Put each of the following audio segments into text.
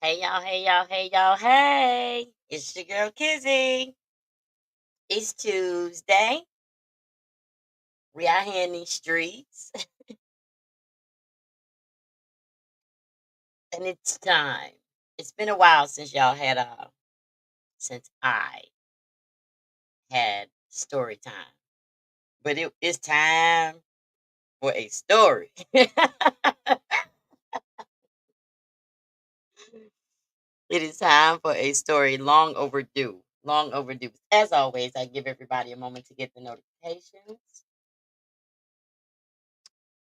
Hey y'all, hey y'all, hey y'all, hey. It's your girl Kizzy. It's Tuesday. We out here in these streets. And it's time. It's been a while since since I had story time. But it's time for a story. It is time for a story long overdue. Long overdue. As always, I give everybody a moment to get the notifications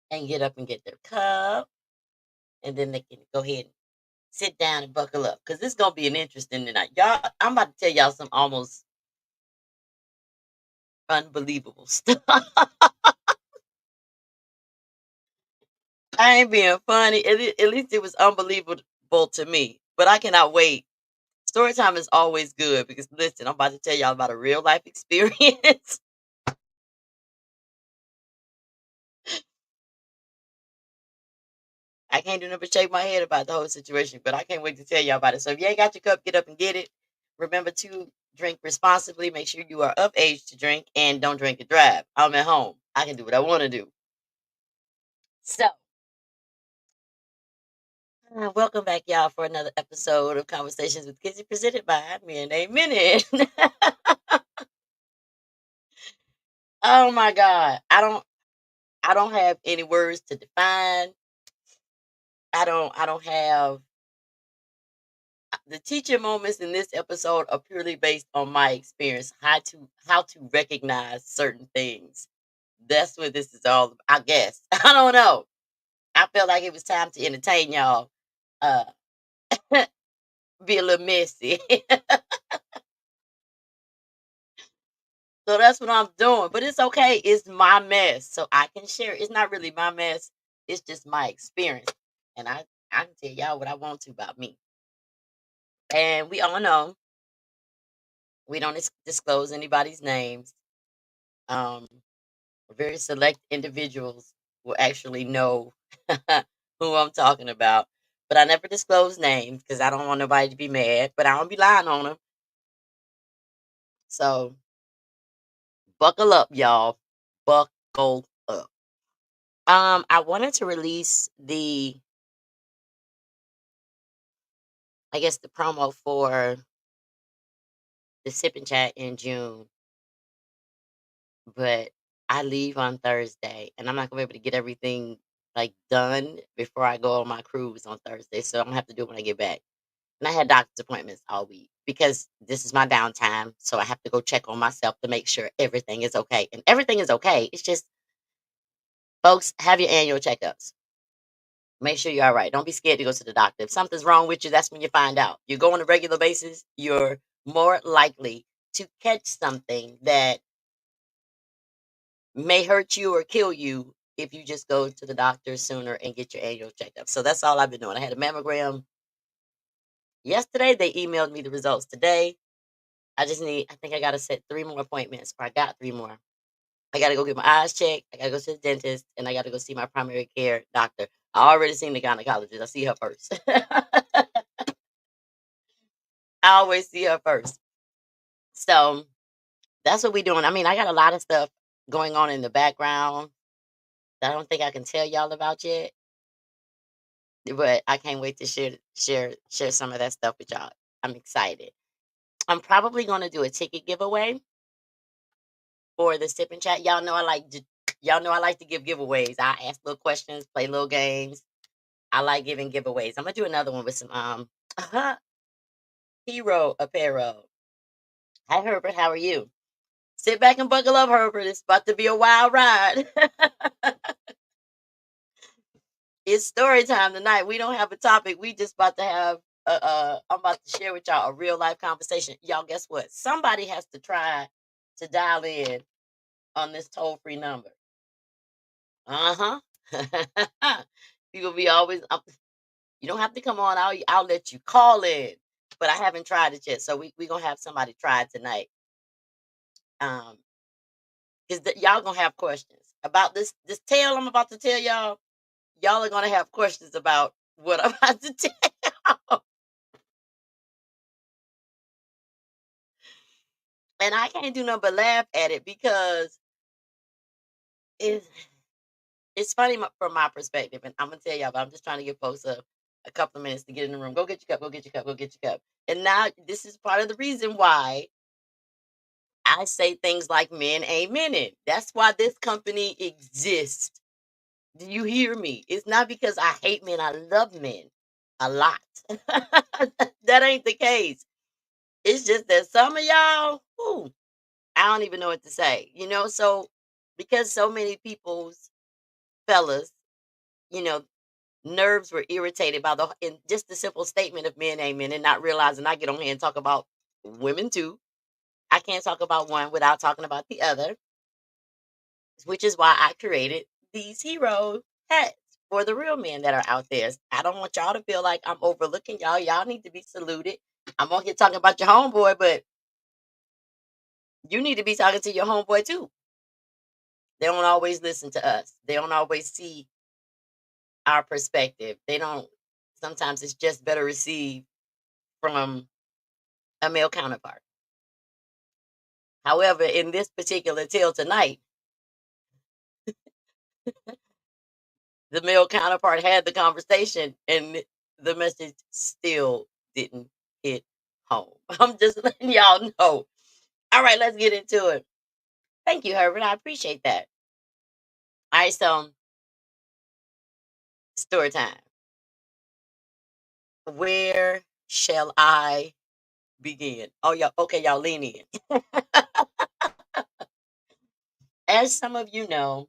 and get up and get their cup. And then they can go ahead and sit down and buckle up because this is gonna be an interesting night. Y'all, I'm about to tell y'all some almost unbelievable stuff. I ain't being funny. At least it was unbelievable to me. But I cannot wait. Story time is always good because listen, I'm about to tell y'all about a real life experience. I can't do nothing but shake my head about the whole situation, but I can't wait to tell y'all about it. So if you ain't got your cup, get up and get it. Remember to drink responsibly. Make sure you are of age to drink and don't drink and drive. I'm at home. I can do what I want to do. So, welcome back, y'all, for another episode of Conversations with Kizzy, presented by me and a minute. Oh my God, I don't have any words to define. I don't have the teaching moments in this episode are purely based on my experience, how to recognize certain things. That's what this is all about, I guess. I don't know. I felt like it was time to entertain y'all. Uh, be a little messy. So that's what I'm doing. But it's okay. It's my mess. So I can share. It's not really my mess. It's just my experience. And I can tell y'all what I want to about me. And we all know we don't disclose anybody's names. Um, very select individuals will actually know who I'm talking about. But I never disclose names because I don't want nobody to be mad. But I don't be lying on them. So buckle up, y'all. Buckle up. I wanted to release I guess the promo for the sip and chat in June, but I leave on Thursday and I'm not gonna be able to get everything like done before I go on my cruise on Thursday. So I'm gonna have to do it when I get back. And I had doctor's appointments all week because this is my downtime. So I have to go check on myself to make sure everything is okay. And everything is okay. It's just, folks, have your annual checkups. Make sure you're all right. Don't be scared to go to the doctor. If something's wrong with you, that's when you find out. You go on a regular basis, you're more likely to catch something that may hurt you or kill you if you just go to the doctor sooner and get your annual checkup. So that's all I've been doing. I had a mammogram yesterday. They emailed me the results today. I think I got to set 3 more appointments, or I got 3 more. I got to go get my eyes checked. I got to go to the dentist, and I got to go see my primary care doctor. I already seen the gynecologist. I see her first. I always see her first. So that's what we're doing. I mean, I got a lot of stuff going on in the background that I don't think I can tell y'all about yet, but I can't wait to share some of that stuff with y'all. I'm excited. I'm probably going to do a ticket giveaway for the sip and chat. Y'all know I like to give giveaways. I ask little questions, play little games. I like giving giveaways. I'm gonna do another one with some hero apparel. Hi Herbert, how are you? Sit back and buckle up, Herbert. It's about to be a wild ride. It's story time tonight. We don't have a topic. We just about to have I'm about to share with y'all a real life conversation. Y'all, guess what? Somebody has to try to dial in on this toll free number. Uh huh. You will be always. You don't have to come on. I'll let you call in, but I haven't tried it yet. So we gonna have somebody try it tonight. Because y'all gonna have questions about this tale I'm about to tell y'all. Y'all are gonna have questions about what I'm about to tell y'all. And I can't do nothing but laugh at it because it's it's funny from my perspective, and I'm gonna tell y'all, but I'm just trying to give folks a couple of minutes to get in the room. Go get your cup. Go get your cup. Go get your cup. And now this is part of the reason why I say things like men ain't menin. That's why this company exists. Do you hear me? It's not because I hate men. I love men a lot. That ain't the case. It's just that some of y'all, whew, I don't even know what to say. So because so many people's fellas, you know, nerves were irritated by in just the simple statement of men ain't men and not realizing I get on here and talk about women too. I can't talk about one without talking about the other, which is why I created these hero hats for the real men that are out there. I don't want y'all to feel like I'm overlooking y'all. Y'all need to be saluted. I'm on here talking about your homeboy, but you need to be talking to your homeboy too. They don't always listen to us. They don't always see our perspective. They don't. Sometimes it's just better received from a male counterpart. However, in this particular tale tonight, the male counterpart had the conversation and the message still didn't hit home. I'm just letting y'all know. All right, let's get into it. Thank you, Herbert. I appreciate that. All right, so story time. Where shall I begin? Oh, y'all, okay, y'all lean in. As some of you know,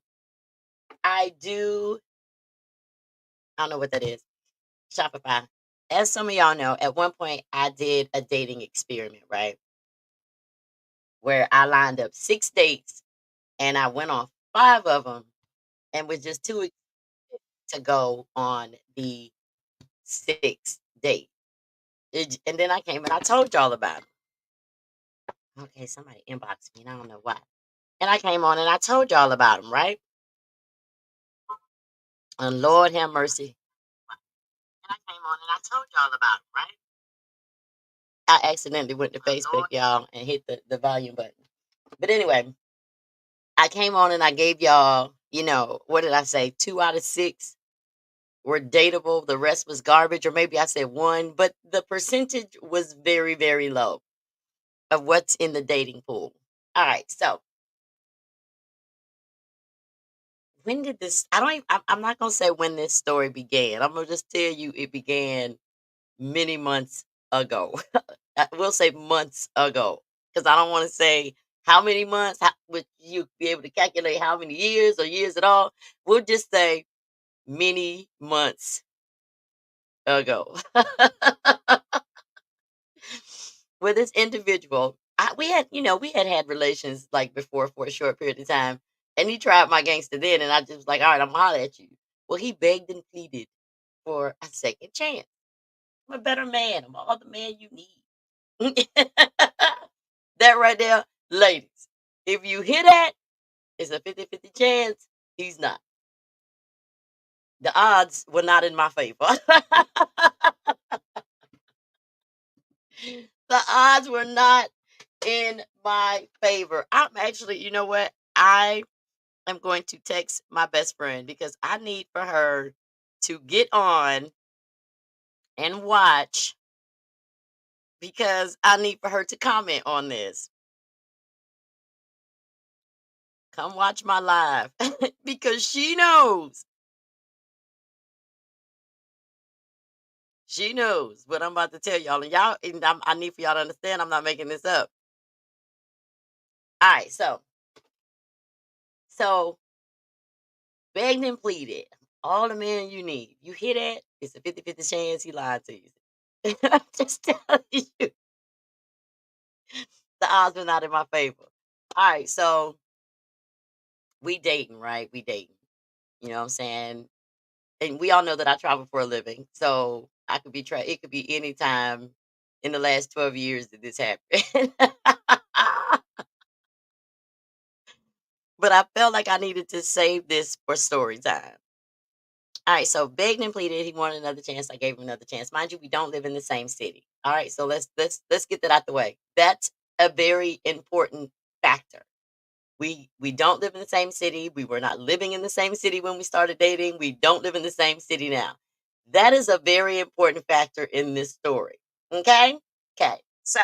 I do, I don't know what that is, Shopify. As some of y'all know, at one point I did a dating experiment, right? Where I lined up 6 dates and I went on 5 of them and was just too excited to go on the sixth date. And then I came and I told y'all about it. Okay, somebody inboxed me and I don't know why. And I came on and I told y'all about them, right? And Lord have mercy. And I came on and I told y'all about them, right? I accidentally went to Facebook, y'all, and hit the volume button. But anyway, I came on and I gave y'all, what did I say? 2 out of 6 were dateable. The rest was garbage, or maybe I said one, but the percentage was very, very low of what's in the dating pool. All right, so when did this? I don't. Even, I'm not gonna say when this story began. I'm gonna just tell you it began many months ago. I will say months ago because I don't want to say how many months. Would you be able to calculate how many years or years at all? We'll just say many months ago. With this individual, we had relations like before for a short period of time, and he tried my gangster then, and I just was like, all right, I'm gonna holler at you. Well, he begged and pleaded for a second chance. I'm a better man. I'm all the man you need. That right there, ladies. If you hear that, it's a 50-50 chance. He's not. The odds were not in my favor. The odds were not in my favor. I'm actually, you know what? I am going to text my best friend because I need for her to get on and watch because I need for her to comment on this. Come watch my live because she knows. She knows what I'm about to tell y'all. I need for y'all to understand I'm not making this up. All right, so begged and pleaded. All the men you need. You hear that? It's a 50-50 chance he lied to you. I'm just telling you, the odds were not in my favor. All right, so we dating, right? We dating. You know what I'm saying? And we all know that I travel for a living. So I could be it could be any time in the last 12 years that this happened. But I felt like I needed to save this for story time. All right, so begged and pleaded. He wanted another chance. I gave him another chance. Mind you, we don't live in the same city. All right, so let's get that out the way. That's a very important factor. We don't live in the same city. We were not living in the same city when we started dating. We don't live in the same city now. That is a very important factor in this story. Okay? Okay. So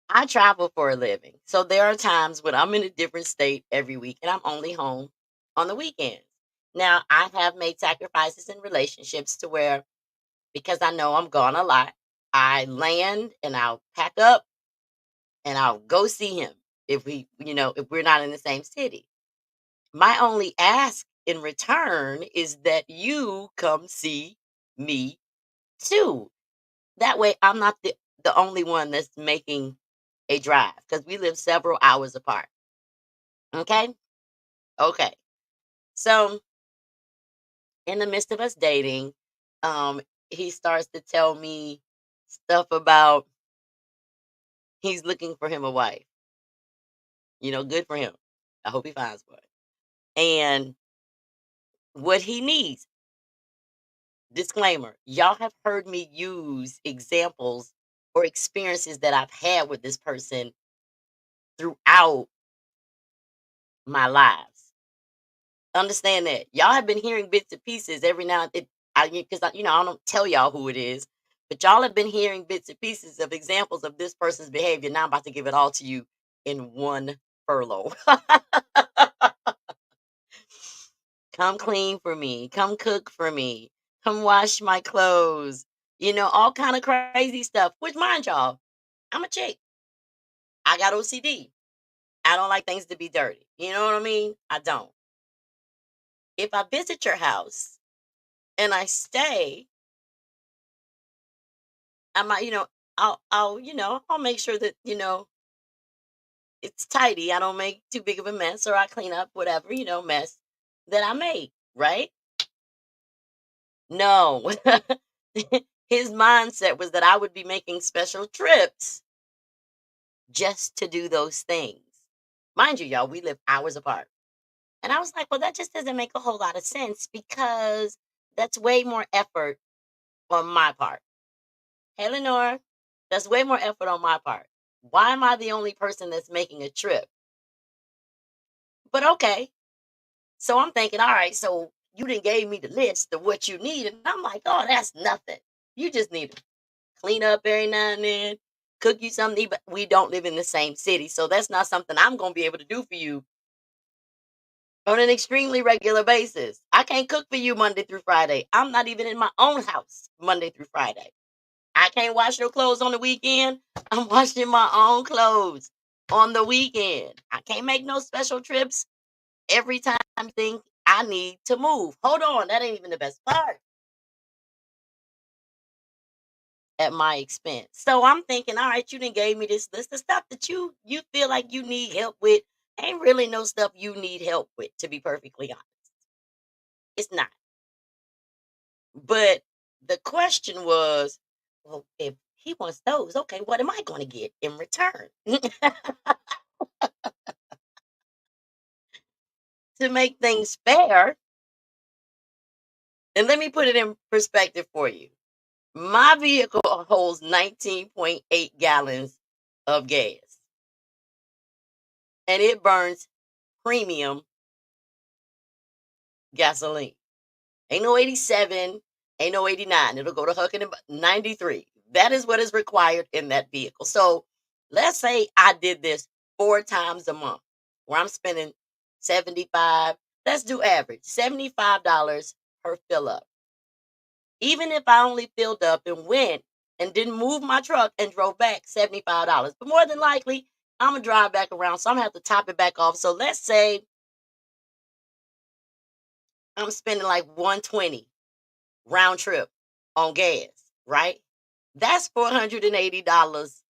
I travel for a living. So there are times when I'm in a different state every week and I'm only home on the weekends. Now, I have made sacrifices in relationships to where, because I know I'm gone a lot, I land and I'll pack up and I'll go see him if if we're not in the same city. My only ask in return is that you come see me too. That way I'm not the only one that's making a drive because we live several hours apart. Okay? Okay. So in the midst of us dating, he starts to tell me stuff about he's looking for him a wife. Good for him. I hope he finds one. And what he needs, disclaimer, y'all have heard me use examples or experiences that I've had with this person throughout my lives. Understand that. Y'all have been hearing bits and pieces every now and then. I don't tell y'all who it is, but y'all have been hearing bits and pieces of examples of this person's behavior. Now I'm about to give it all to you in one furlough. Come clean for me. Come cook for me. Come wash my clothes. All kind of crazy stuff. Which, mind y'all, I'm a chick. I got OCD. I don't like things to be dirty. You know what I mean? I don't. If I visit your house and I stay, I might, I'll make sure that, it's tidy. I don't make too big of a mess, or I clean up whatever, mess that I make, right? No. His mindset was that I would be making special trips just to do those things. Mind you, y'all, we live hours apart. And I was like, well, that just doesn't make a whole lot of sense because that's way more effort on my part. Hey, Lenore, that's way more effort on my part. Why am I the only person that's making a trip? But okay. So I'm thinking, all right, so you didn't gave me the list of what you need. And I'm like, oh, that's nothing. You just need to clean up every now and then, cook you something to eat, but we don't live in the same city. So that's not something I'm going to be able to do for you on an extremely regular basis. I can't cook for you Monday through Friday. I'm not even in my own house Monday through Friday. I can't wash your clothes on the weekend. I'm washing my own clothes on the weekend. I can't make no special trips every time I think I need to move. Hold on, that ain't even the best part. At my expense. So I'm thinking, all right, you didn't gave me this list of stuff that you feel like you need help with. Ain't really no stuff you need help with, to be perfectly honest. It's not. But the question was, well, if he wants those, okay, what am I going to get in return? To make things fair, and let me put it in perspective for you. My vehicle holds 19.8 gallons of gas, and it burns premium gasoline. Ain't no 87, ain't no 89. It'll go to Hucking and 93. That is what is required in that vehicle. So let's say I did this 4 times a month where I'm spending 75, let's do average, $75 per fill up. Even if I only filled up and went and didn't move my truck and drove back, $75. But more than likely, I'm gonna drive back around. So I'm gonna have to top it back off. So let's say I'm spending like 120 round trip on gas, right? That's $480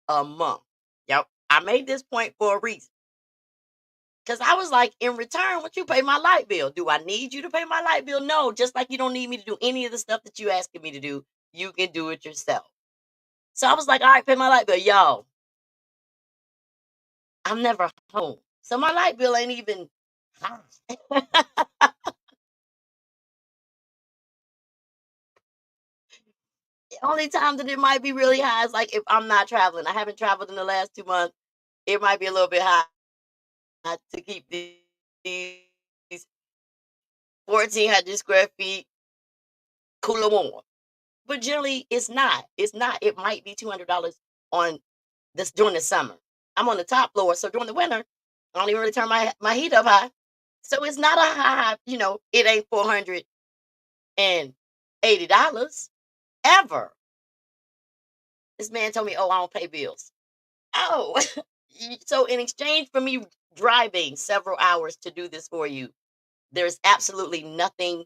a month. Yep. I made this point for a reason. Because I was like, in return, what you pay my light bill? Do I need you to pay my light bill? No, just like you don't need me to do any of the stuff that you asking me to do, you can do it yourself. So I was like, all right, pay my light bill. Y'all, I'm never home. So my light bill ain't even high. Only time that it might be really high is like if I'm not traveling. I haven't traveled in the last 2 months. It might be a little bit high to keep these 1,400 square feet cool and warm. But generally, it's not. It's not. It might be $200 on this during the summer. I'm on the top floor, so during the winter, I don't even really turn my heat up high. So it's not a high. It ain't $480 ever. This man told me, "Oh, I don't pay bills." Oh, so in exchange for me driving several hours to do this for you, there's absolutely nothing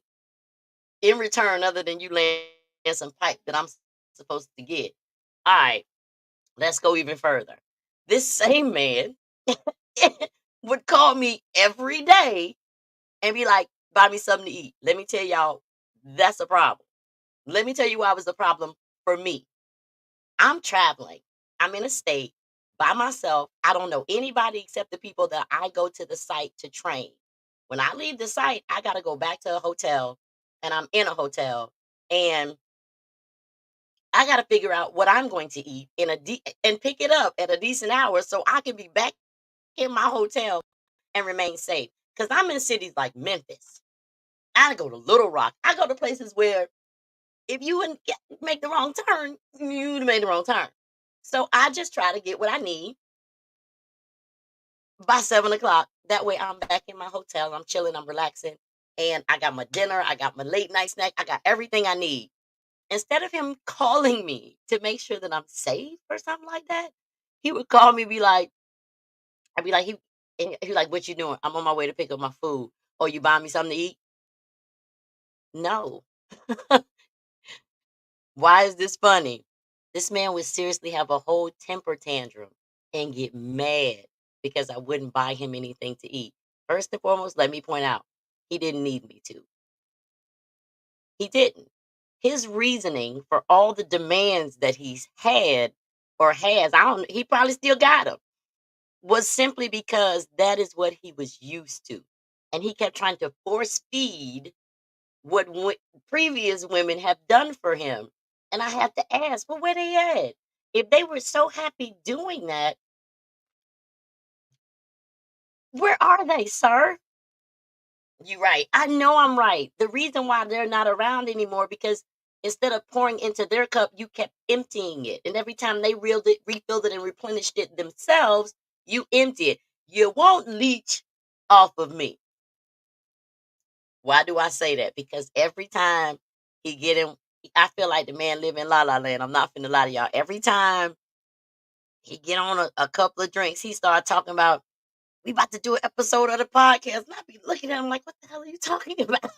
in return other than you laying some pipe that I'm supposed to get. All right, let's go even further. This same man would call me every day and be like, buy me something to eat. Let me tell y'all, that's a problem. Let me tell you why it was a problem for me. I'm traveling. I'm in a state by myself. I don't know anybody except the people that I go to the site to train. When I leave the site, I got to go back to a hotel and I'm in a hotel and I got to figure out what I'm going to eat and pick it up at a decent hour so I can be back in my hotel and remain safe. Cuz I'm in cities like Memphis. I go to Little Rock. I go to places where if you wouldn't make the wrong turn, you'd made the wrong turn. So I just try to get what I need by 7 o'clock. That way I'm back in my hotel. I'm chilling, I'm relaxing. And I got my dinner, I got my late night snack, I got everything I need. Instead of him calling me to make sure that I'm safe or something like that, he would call me, I'd be like, he like, what you doing? I'm on my way to pick up my food. Oh, you buying me something to eat? No. Why is this funny? This man would seriously have a whole temper tantrum and get mad because I wouldn't buy him anything to eat. First and foremost, let me point out, he didn't need me to. He didn't. His reasoning for all the demands that he's had or has, I don't he probably still got them, was simply because that is what he was used to. And he kept trying to force feed what previous women have done for him. And I have to ask, well, where they at? If they were so happy doing that, where are they, sir? You're right. I know I'm right. The reason why they're not around anymore because instead of pouring into their cup, you kept emptying it. And every time they refilled it, and replenished it themselves, you empty it. You won't leech off of me. Why do I say that? Because every time he get in, I feel like the man live in La La Land. I'm not finna lie to y'all. Every time he get on a couple of drinks, he start talking about we about to do an episode of the podcast. And I be looking at him like, what the hell are you talking about?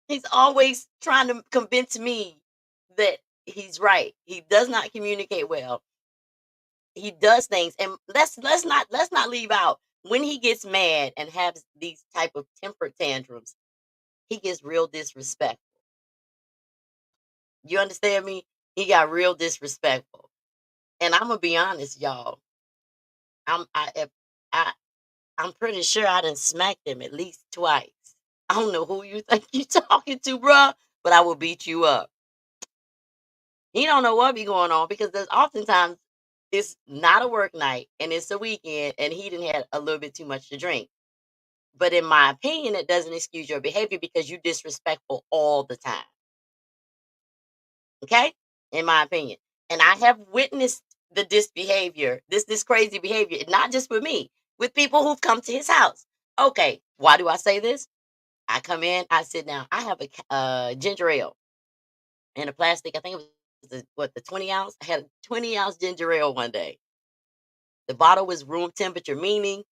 He's always trying to convince me that he's right. He does not communicate well. He does things, and let's not leave out when he gets mad and has these type of temper tantrums. He gets real disrespectful. You understand me? He got real disrespectful. And I'm gonna be honest, y'all. If I I'm pretty sure I done smacked him at least twice. I don't know who you think you talking to, bruh, but I will beat you up. He don't know what be going on because there's oftentimes it's not a work night and it's a weekend and he didn't had a little bit too much to drink. But in my opinion, it doesn't excuse your behavior because you disrespectful all the time. Okay? In my opinion. And I have witnessed the disbehavior, this crazy behavior, not just with me, with people who've come to his house. Okay, why do I say this? I come in, I sit down. I have a ginger ale in a plastic. I think it was the 20 ounce. I had a 20-ounce ginger ale one day. The bottle was room temperature, meaning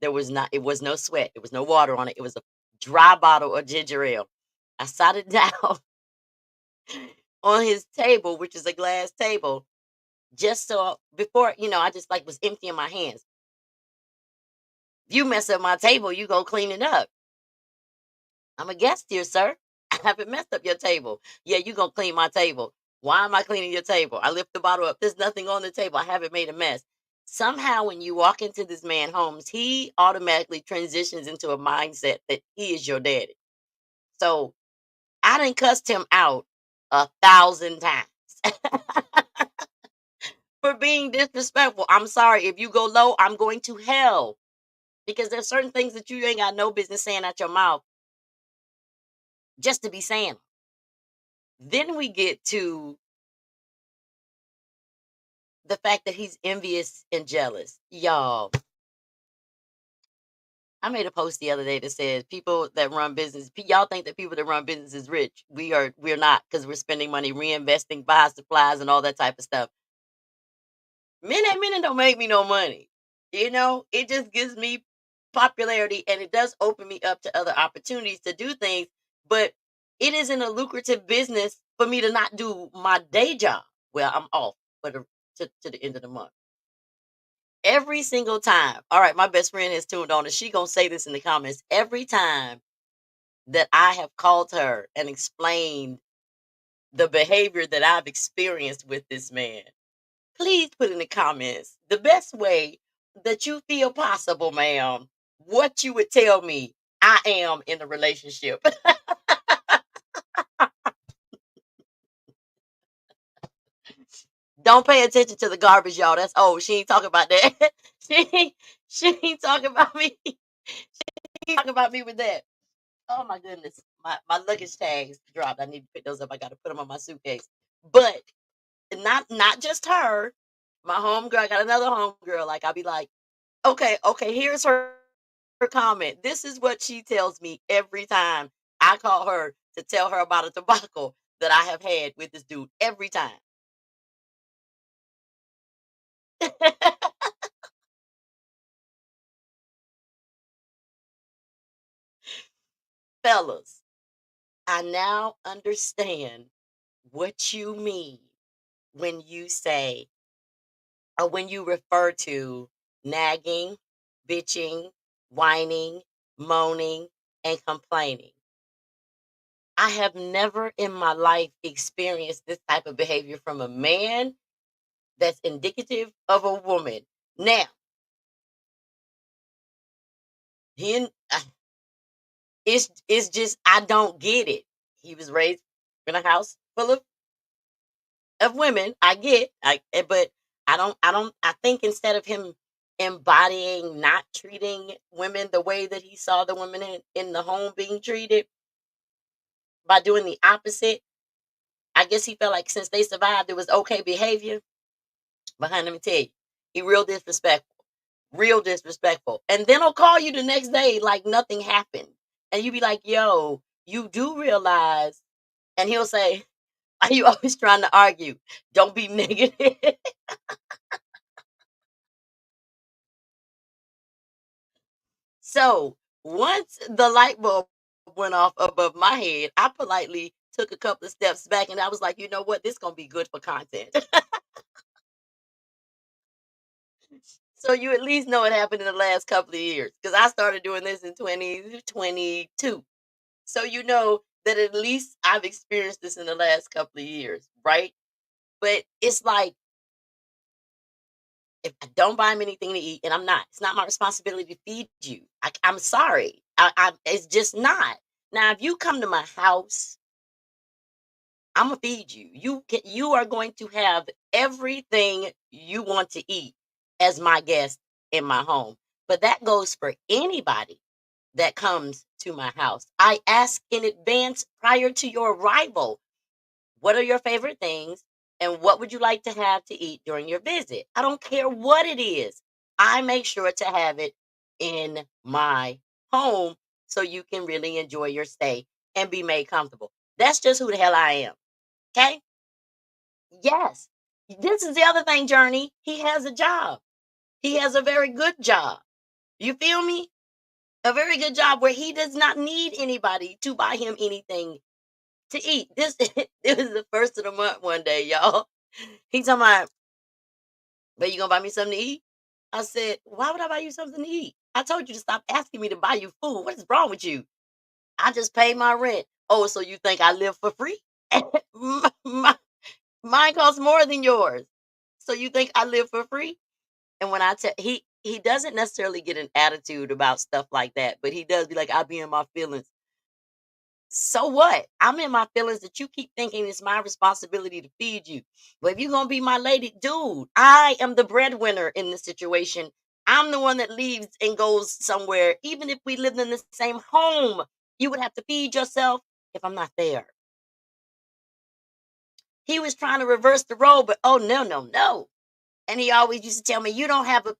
it was no sweat. It was no water on it. It was a dry bottle of ginger ale. I sat it down on his table, which is a glass table, just so before, I just like was emptying my hands. If you mess up my table, you go clean it up. I'm a guest here, sir. I haven't messed up your table. Yeah, you gonna clean my table. Why am I cleaning your table? I lift the bottle up. There's nothing on the table. I haven't made a mess. Somehow, when you walk into this man's homes, he automatically transitions into a mindset that he is your daddy. So I done cussed him out 1,000 times for being disrespectful. I'm sorry. If you go low, I'm going to hell because there's certain things that you ain't got no business saying out your mouth just to be saying 'em. Then we get to the fact that he's envious and jealous. Y'all, I made a post the other day that says people that run business, y'all think that people that run business is rich. We're not because we're spending money reinvesting, buy supplies, and all that type of stuff. Men don't make me no money. It just gives me popularity and it does open me up to other opportunities to do things. But it isn't a lucrative business for me to not do my day job. Well, I'm off for to the end of the month. Every single time. All right, my best friend has tuned on and she gonna say this in the comments. Every time that I have called her and explained the behavior that I've experienced with this man, please put in the comments the best way that you feel possible, ma'am, what you would tell me I am in a relationship. Don't pay attention to the garbage, y'all. That's old. She ain't talking about that. She ain't talking about me. She ain't talking about me with that. Oh my goodness. My luggage tags dropped. I need to pick those up. I gotta put them on my suitcase. But not just her. My homegirl, I got another homegirl. Like I'll be like, okay, here's her comment. This is what she tells me every time I call her to tell her about a debacle that I have had with this dude every time. Fellas, I now understand what you mean when you say or when you refer to nagging, bitching, whining, moaning, and complaining. I have never in my life experienced this type of behavior from a man that's indicative of a woman. Now, he, it's just I don't get it. He was raised in a house full of women. But I think instead of him embodying not treating women the way that he saw the women in the home being treated by doing the opposite, I guess he felt like since they survived, it was okay behavior. But honey, let me tell you, he real disrespectful. And then he'll call you the next day like nothing happened. And you be like, yo, you do realize, and he'll say, are you always trying to argue? Don't be negative. So once the light bulb went off above my head, I politely took a couple of steps back and I was like, you know what? This gonna be good for content. So you at least know it happened in the last couple of years. Because I started doing this in 2022. So you know that at least I've experienced this in the last couple of years, right? But it's like if I don't buy him anything to eat, and it's not my responsibility to feed you. I'm sorry. It's just not. Now, if you come to my house, I'm gonna feed you. You are going to have everything you want to eat as my guest in my home. But that goes for anybody that comes to my house. I ask in advance prior to your arrival. What are your favorite things? And what would you like to have to eat during your visit? I don't care what it is. I make sure to have it in my home so you can really enjoy your stay and be made comfortable. That's just who the hell I am. Okay? Yes. This is the other thing, Journey. He has a job. He has a very good job. You feel me? A very good job where he does not need anybody to buy him anything to eat. This it was the first of the month one day, y'all. He talking about, but you gonna buy me something to eat? I said, why would I buy you something to eat? I told you to stop asking me to buy you food. What is wrong with you? I just paid my rent. Oh, so you think I live for free? My- Mine costs more than yours. So you think I live for free? And when I tell he doesn't necessarily get an attitude about stuff like that, but he does be like, I'll be in my feelings. So what? I'm in my feelings that you keep thinking it's my responsibility to feed you. But if you're gonna be my lady, dude, I am the breadwinner in this situation. I'm the one that leaves and goes somewhere. Even if we lived in the same home, you would have to feed yourself if I'm not there. He was trying to reverse the role, but oh no, no, no. And he always used to tell me, you don't have a,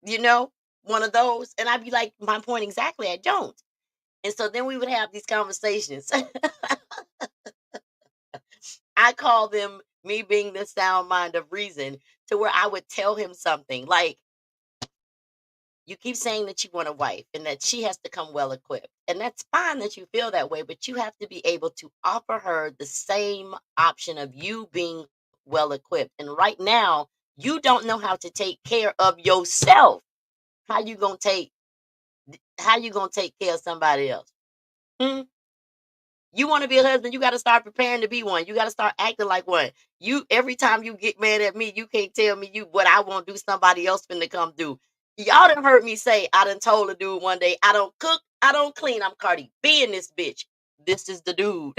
you know, one of those. And I'd be like, my point exactly, I don't. And so then we would have these conversations. I call them me being the sound mind of reason, to where I would tell him something like, you keep saying that you want a wife and that she has to come well equipped. And that's fine that you feel that way, but you have to be able to offer her the same option of you being well equipped. And right now, you don't know how to take care of yourself. How you gonna take how you gonna take care of somebody else? Hmm? You want to be a husband, you got to start preparing to be one. You got to start acting like one. You every time you get mad at me, you can't tell me you what I want to do. Somebody else finna come do. Y'all done heard me say. I done told a dude one day, I don't cook, I don't clean. I'm Cardi B in this bitch. This is the dude.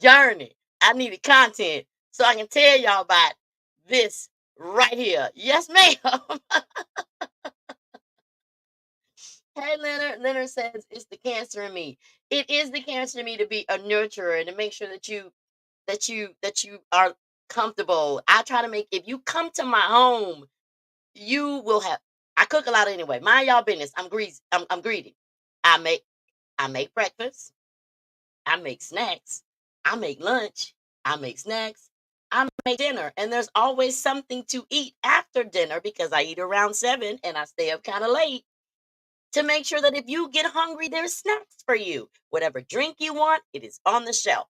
Journey. I needed content so I can tell y'all about this right here. Yes, ma'am. Hey, Leonard. Leonard says it's the cancer in me. It is the cancer in me to be a nurturer and to make sure that you are comfortable. I try to make, if you come to my home, you will have. I cook a lot anyway. Mind y'all business. I'm greasy. I'm greedy. I make I make breakfast. I make snacks. I make lunch. I make snacks. I make dinner, and there's always something to eat after dinner because I eat around 7 and I stay up kind of late to make sure that if you get hungry, there's snacks for you. Whatever drink you want, it is on the shelf.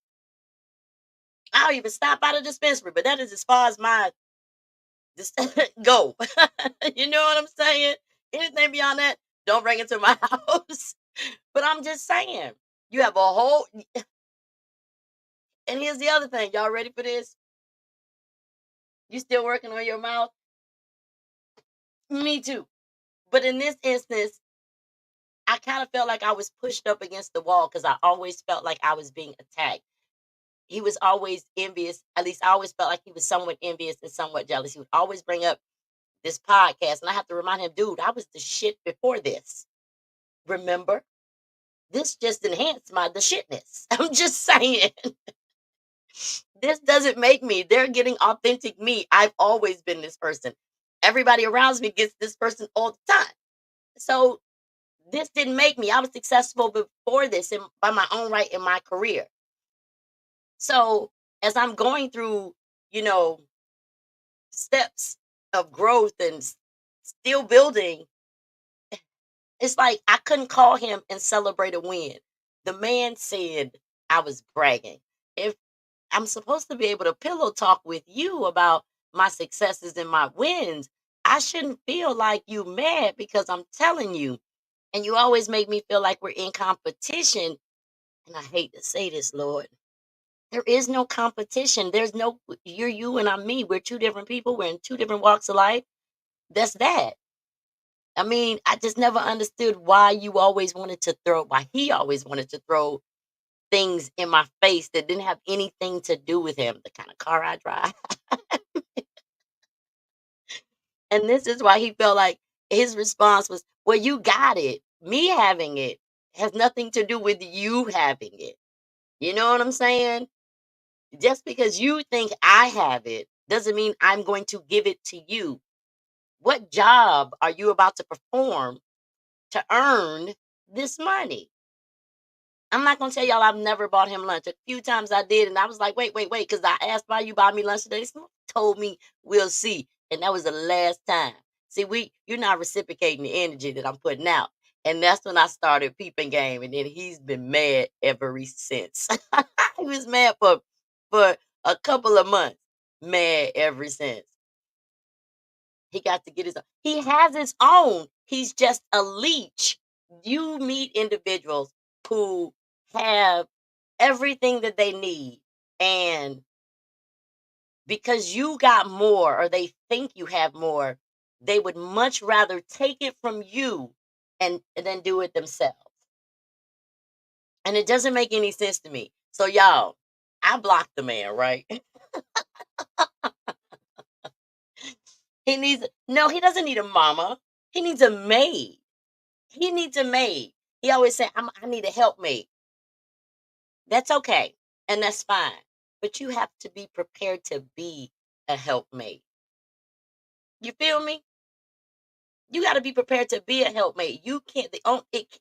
I'll even stop by the dispensary, but that is as far as my just go. You know what I'm saying? Anything beyond that, don't bring it to my house. But I'm just saying, you have a whole. And here's the other thing. Y'all ready for this? You still working on your mouth? Me too. But in this instance, I kind of felt like I was pushed up against the wall because I always felt like I was being attacked. He was always envious. At least I always felt like he was somewhat envious and somewhat jealous. He would always bring up this podcast, and I have to remind him, dude, I was the shit before this. Remember? This just enhanced my the shitness. I'm just saying. This doesn't make me. They're getting authentic me. I've always been this person. Everybody around me gets this person all the time. So this didn't make me. I was successful before this by my own right in my career. So as I'm going through, you know, steps of growth and still building, it's like I couldn't call him and celebrate a win. The man said I was bragging. If I'm supposed to be able to pillow talk with you about my successes and my wins, I shouldn't feel like you mad because I'm telling you. And you always make me feel like we're in competition. And I hate to say this, Lord. There is no competition. There's no, you're you and I'm me. We're two different people. We're in two different walks of life. That's that. I mean, I just never understood why he always wanted to throw things in my face that didn't have anything to do with him, the kind of car I drive. And this is why he felt like his response was, well, you got it. Me having it has nothing to do with you having it. You know what I'm saying? Just because you think I have it doesn't mean I'm going to give it to you. What job are you about to perform to earn this money? I'm not gonna tell y'all I've never bought him lunch. A few times I did, and I was like, wait, wait, wait, because I asked why you buy me lunch today. Someone told me we'll see. And that was the last time. See, you're not reciprocating the energy that I'm putting out. And that's when I started peeping game. And then he's been mad ever since. He was mad for a couple of months. Mad ever since. He got to get his own. He has his own. He's just a leech. You meet individuals who have everything that they need. And because you got more or they think you have more, they would much rather take it from you and then do it themselves. And it doesn't make any sense to me. So y'all, I blocked the man, right? He needs no, he doesn't need a mama. He needs a maid. He needs a maid. He always said, I need a helpmate. That's okay. And that's fine. But you have to be prepared to be a helpmate. You feel me? You got to be prepared to be a helpmate. You can't,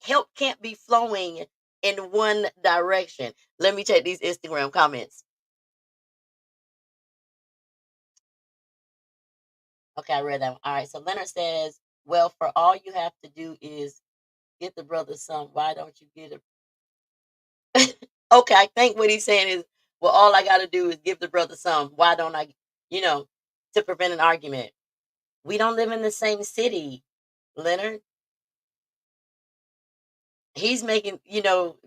help can't be flowing in one direction. Let me check these Instagram comments. Okay, I read that one. All right. So Leonard says, well, for all you have to do is get the brother some. Why don't you get it? Okay, I think what he's saying is, well, all I got to do is give the brother some. Why don't I, you know, to prevent an argument? We don't live in the same city, Leonard. He's making, we don't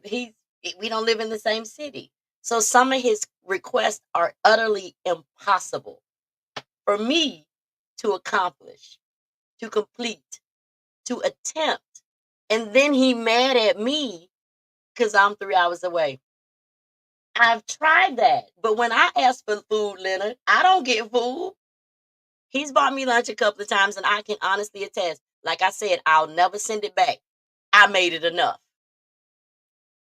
live in the same city. So some of his requests are utterly impossible for me to accomplish, to complete, to attempt. And then he mad at me because I'm 3 hours away. I've tried that. But when I ask for food, Leonard, I don't get food. He's bought me lunch a couple of times, and I can honestly attest. Like I said, I'll never send it back. I made it enough.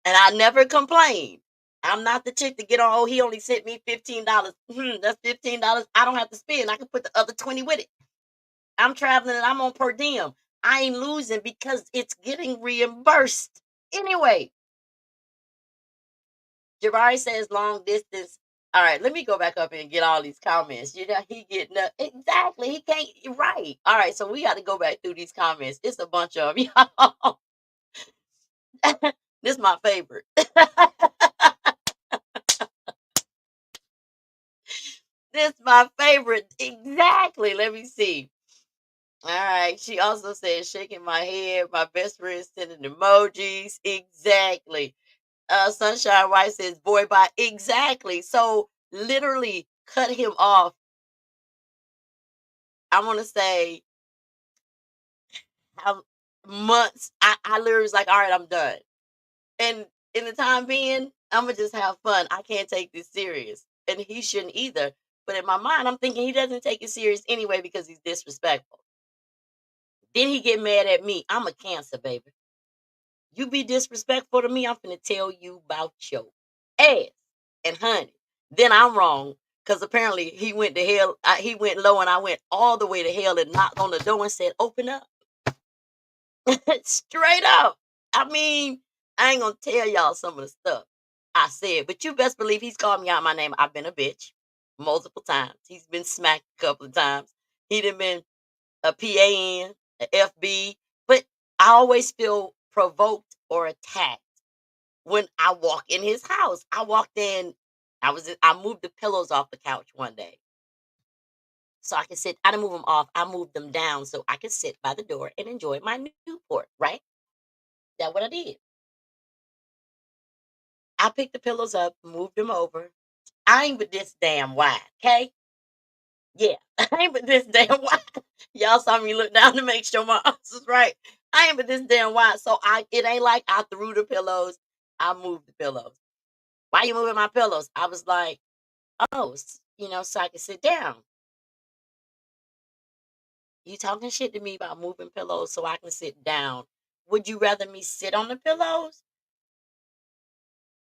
And I never complain. I'm not the chick to get on, oh, he only sent me $15. That's $15. I don't have to spend. I can put the other 20 with it. I'm traveling and I'm on per diem. I ain't losing because it's getting reimbursed. Anyway, Jabari says long distance. All right, let me go back up and get all these comments. He getting up. Exactly. He can't. Right. All right, so we got to go back through these comments. It's a bunch of them. Y'all. This is my favorite. This is my favorite. Exactly. Let me see. All right. She also said, shaking my head. My best friend sending emojis. Exactly. Sunshine White says, boy, bye. Exactly. So literally cut him off. I want to say how months. I literally was like, all right, I'm done. And in the time being, I'm going to just have fun. I can't take this serious. And he shouldn't either. But in my mind, I'm thinking he doesn't take it serious anyway because he's disrespectful. Then he get mad at me. I'm a Cancer, baby. You be disrespectful to me, I'm finna tell you about your ass. And honey, then I'm wrong because apparently he went to hell. He went low and I went all the way to hell and knocked on the door and said, open up. Straight up. I mean, I ain't gonna tell y'all some of the stuff I said, but you best believe he's called me out my name. I've been a bitch multiple times. He's been smacked a couple of times. He done been a PAN, a FB, but I always feel provoked or attacked when I walk in his house. I walked in, I moved the pillows off the couch one day so I could sit. I didn't move them off. I moved them down so I could sit by the door and enjoy my Newport. Right? That's what I did. I picked the pillows up, moved them over. I ain't but this damn wide. Okay? Yeah, I ain't but this damn wide. Y'all saw me look down to make sure my arms was right. I ain't but this damn wide. So it ain't like I threw the pillows. I moved the pillows. Why you moving my pillows? I was like, oh, so I can sit down. You talking shit to me about moving pillows so I can sit down. Would you rather me sit on the pillows?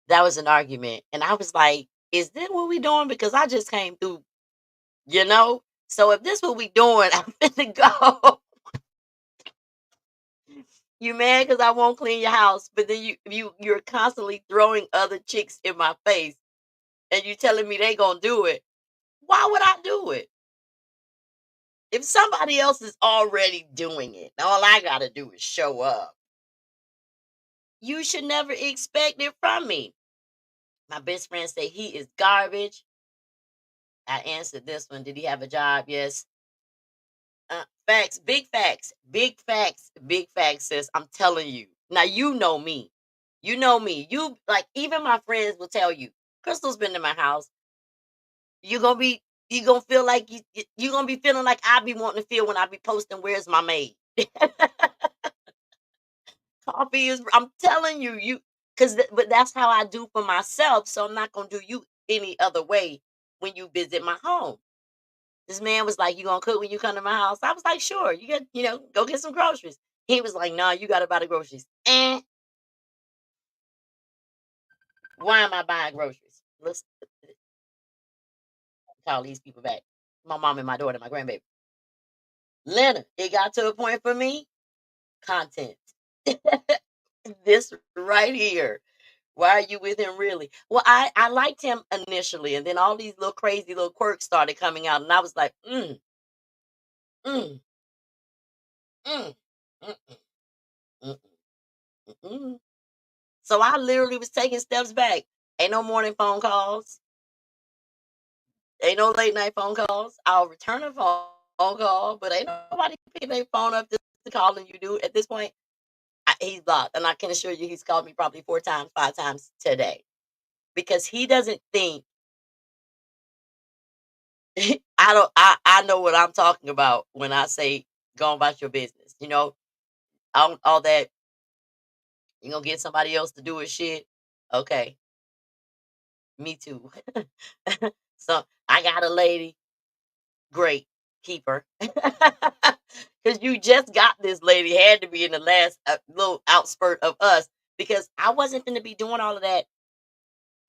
That was an argument. And I was like, is this what we doing? Because I just came through, you know? So if this what we doing, I'm finna go. You mad because I won't clean your house, but then you're constantly throwing other chicks in my face and you telling me they gonna do it. Why would I do it? If somebody else is already doing it, all I gotta do is show up. You should never expect it from me. My best friend say he is garbage. I answered this one. Did he have a job? Yes. Facts, big facts, big facts, big facts, sis. I'm telling you. Now you know me. You know me. You like even my friends will tell you. Crystal's been to my house. You gonna be you gonna feel like you gonna be feeling like I be wanting to feel when I be posting where's my maid. Coffee is I'm telling you, but that's how I do for myself, so I'm not gonna do you any other way when you visit my home. This man was like, "You gonna cook when you come to my house?" I was like, "Sure, go get some groceries." He was like, "No, you gotta buy the groceries." Why am I buying groceries? Let's call these people back. My mom and my daughter, my grandbaby. Leonard, it got to a point for me. Content. This right here. Why are you with him really? Well, I liked him initially, and then all these little crazy little quirks started coming out, and I was like, mm, mm, mm, mm, mm, mm. So I literally was taking steps back. Ain't no morning phone calls. Ain't no late night phone calls. I'll return a phone call, but ain't nobody picking their phone up just to call and you do. At this point, he's blocked, and I can assure you, he's called me probably 4 times, 5 times today because he doesn't think I don't. I know what I'm talking about when I say go about your business. All that you gonna get somebody else to do his shit. Okay, me too. So I got a lady. Great, keep her. Because you just got this lady. Had to be in the last little outspurt of us because I wasn't going to be doing all of that,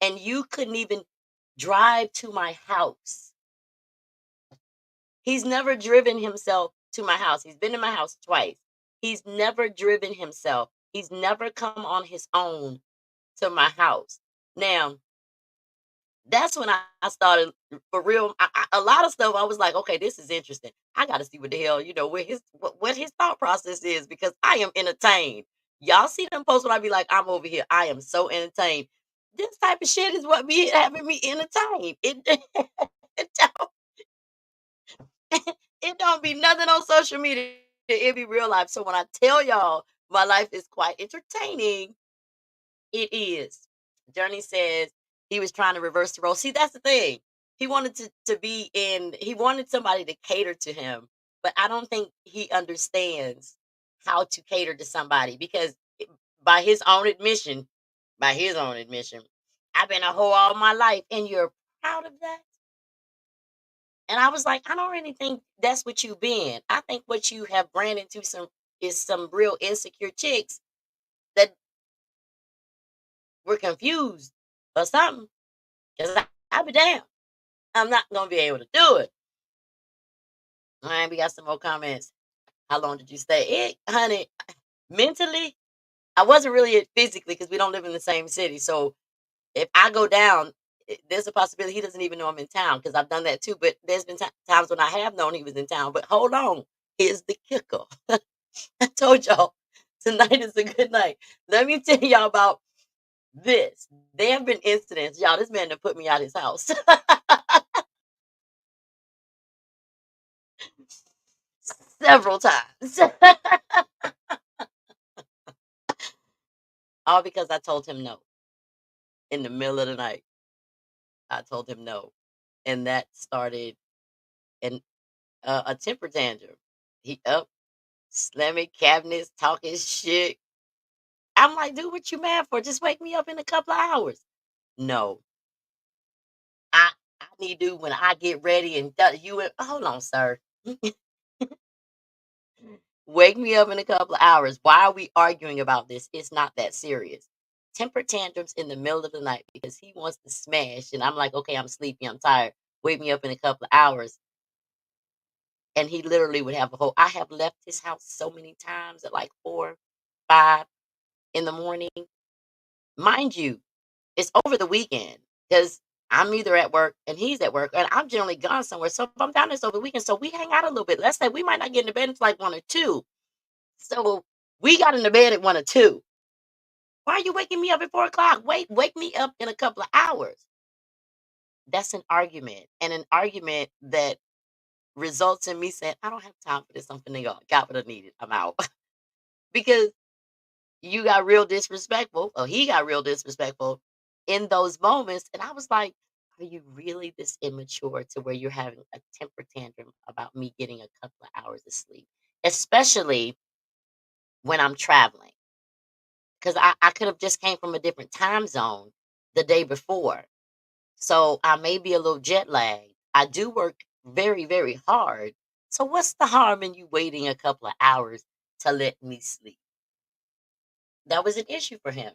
and you couldn't even drive to my house. He's never driven himself to my house. He's been in my house twice. He's never driven himself. He's never come on his own to my house. Now, that's when I started for real. A lot of stuff I was like, okay, this is interesting. I got to see what the hell, what his thought process is because I am entertained. Y'all see them posts when I be like, I'm over here. I am so entertained. This type of shit is what be having me entertained. It don't it don't be nothing on social media. It be real life. So when I tell y'all my life is quite entertaining, it is. Journey says he was trying to reverse the role. See, that's the thing. He wanted he wanted somebody to cater to him, but I don't think he understands how to cater to somebody because by his own admission, by his own admission, I've been a hoe all my life and you're proud of that. And I was like, I don't really think that's what you've been. I think what you have ran into some real insecure chicks that were confused or something. Cause I'll be damned. I'm not gonna be able to do it. All right, we got some more comments. How long did you stay? Honey, mentally, I wasn't really physically because we don't live in the same city. So if I go down, there's a possibility he doesn't even know I'm in town because I've done that too. But there's been times when I have known he was in town. But hold on, here's the kicker. I told y'all tonight is a good night. Let me tell y'all about this. There have been incidents, y'all. This man done put me out his house several times, all because I told him no in the middle of the night. I told him no, and that started an a temper tantrum. He up slamming cabinets, talking shit. I'm like, dude, what you mad for? Just wake me up in a couple of hours. No, I I need to when I get ready and hold on, sir. Wake me up in a couple of hours. Why are we arguing about this? It's not that serious. Temper tantrums in the middle of the night because he wants to smash, and I'm like, okay, I'm sleepy, I'm tired. Wake me up in a couple of hours. And he literally would have a whole I have left his house so many times at like 4, 5 in the morning. Mind you, it's over the weekend because I'm either at work and he's at work, and I'm generally gone somewhere. So if I'm down there over the weekend, so we hang out a little bit. Let's say we might not get into bed until like 1 or 2. So we got into bed at 1 or 2. Why are you waking me up at 4 o'clock? Wake me up in a couple of hours. That's an argument. And an argument that results in me saying, I don't have time for this. I'm finna go. Got what I needed. I'm out. Because you got real disrespectful, or he got real disrespectful in those moments. And I was like, are you really this immature to where you're having a temper tantrum about me getting a couple of hours of sleep? Especially when I'm traveling. because I could have just came from a different time zone the day before. So I may be a little jet lagged. I do work very, very hard. So what's the harm in you waiting a couple of hours to let me sleep? That was an issue for him.